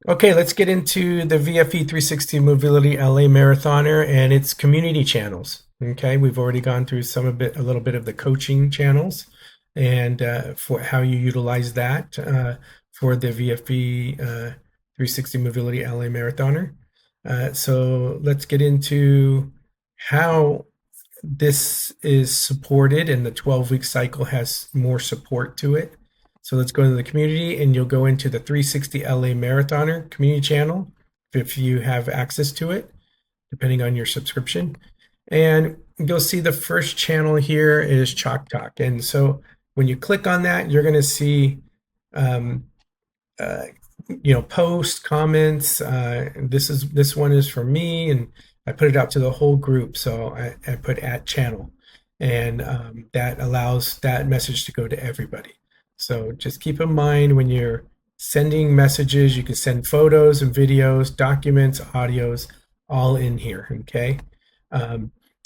Okay, let's get into the VFE 360 Mobility LA Marathoner and its community channels. Okay, we've already gone through a little bit of the coaching channels and for how you utilize that for the VFE 360 Mobility LA Marathoner. So let's get into how this is supported, and the 12-week cycle has more support to it. So let's go into the community, and you'll go into the 360 LA Marathoner community channel if you have access to it, depending on your subscription. And you'll see the first channel here is Chalk Talk. And so when you click on that, you're going to see um, uh, posts, comments. This one is for me, and I put it out to the whole group. So I put at channel, and that allows that message to go to everybody. So just keep in mind when you're sending messages, you can send photos and videos, documents, audios, all in here. Okay.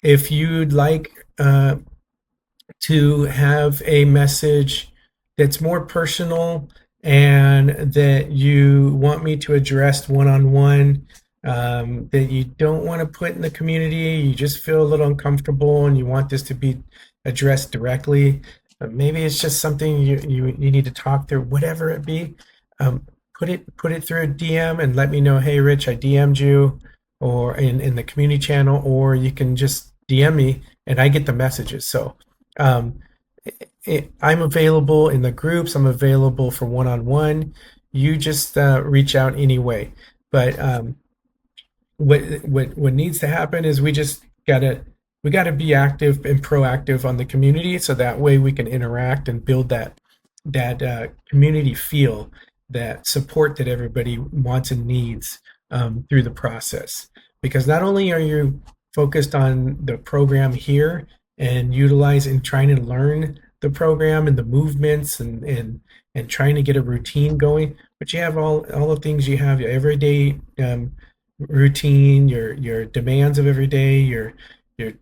If you'd like to have a message that's more personal and that you want me to address one-on-one, that you don't want to put in the community, you just feel a little uncomfortable and you want this to be addressed directly, maybe it's just something you need to talk through, whatever it be, um, put it through a DM and let me know, hey Rich, I DM'd you, or in the community channel, or you can just DM me and I get the messages. So um, I'm available in the groups. I'm available for one-on-one. You just reach out anyway. But what needs to happen is we gotta be active and proactive on the community, so that way we can interact and build that community feel, that support that everybody wants and needs through the process. Because not only are you focused on the program here and utilize and trying to learn the program and the movements and trying to get a routine going, but you have all the things you have, your everyday routine, your demands of every day, your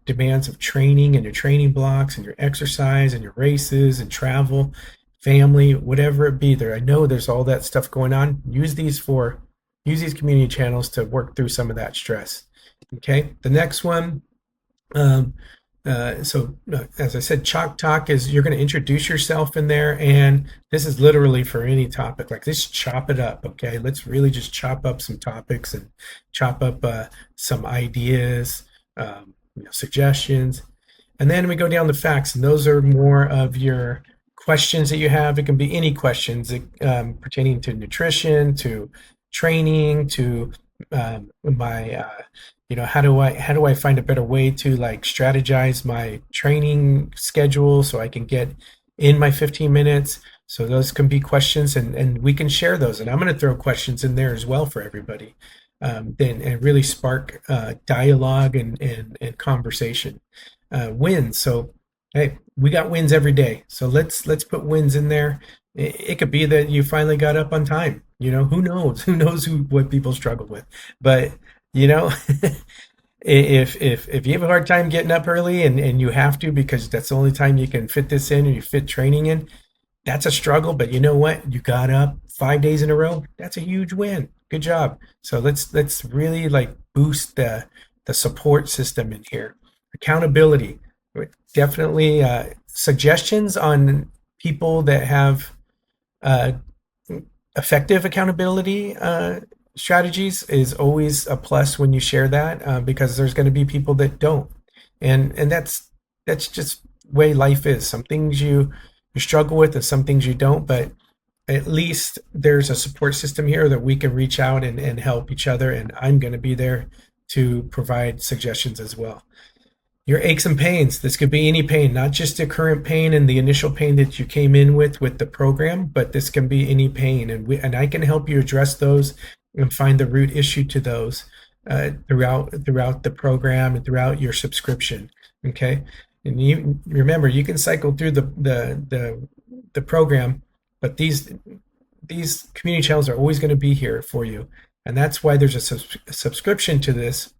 demands of training and your training blocks and your exercise and your races and travel, family, whatever it be. There, I know there's all that stuff going on. Use these community channels to work through some of that stress. Okay, the next one. Um, as I said, Chalk Talk is you're going to introduce yourself in there, and this is literally for any topic. Like, let's chop it up, okay? Let's really just chop up some topics and chop up some ideas, suggestions, and then we go down the facts, and those are more of your questions that you have. It can be any questions pertaining to nutrition, to training, to my how do I find a better way to like strategize my training schedule so I can get in my 15 minutes. So those can be questions, and we can share those, and I'm going to throw questions in there as well for everybody, and really spark dialogue and conversation. Wins. So hey, we got wins every day, so let's put wins in there. It could be that you finally got up on time. Who knows? Who knows what people struggle with? But you know, if you have a hard time getting up early and you have to because that's the only time you can fit this in and you fit training in, that's a struggle. But you know what? You got up 5 days in a row. That's a huge win. Good job. So let's really like boost the support system in here. Accountability. Definitely suggestions on people that have uh, effective accountability strategies is always a plus when you share that, because there's going to be people that don't, and that's just way life is. Some things you struggle with, and some things you don't, but at least there's a support system here that we can reach out and help each other, and I'm going to be there to provide suggestions as well. Your aches and pains. This could be any pain, not just the current pain and the initial pain that you came in with the program, but this can be any pain, and I can help you address those and find the root issue to those throughout the program and throughout your subscription. Okay, and you remember you can cycle through the program, but these community channels are always going to be here for you, and that's why there's a subscription to this,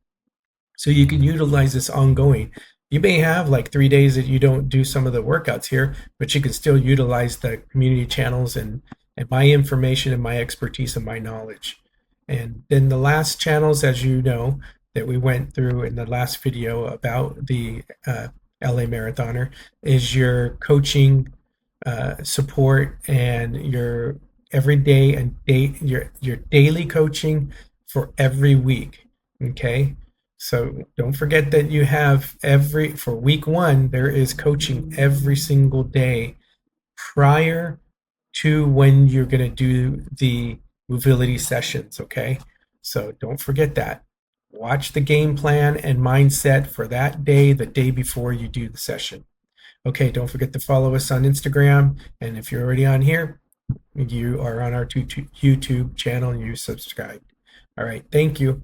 so you can utilize this ongoing. You may have like 3 days that you don't do some of the workouts here, but you can still utilize the community channels and my information and my expertise and my knowledge. And then the last channels, as you know, that we went through in the last video about the LA Marathoner is your coaching support and your everyday and your daily coaching for every week. Okay. So don't forget that you have for week one, there is coaching every single day prior to when you're going to do the mobility sessions. Okay. So don't forget that. Watch the game plan and mindset for that day, the day before you do the session. Okay, don't forget to follow us on Instagram. And if you're already on here, you are on our YouTube channel and you subscribed. All right, thank you.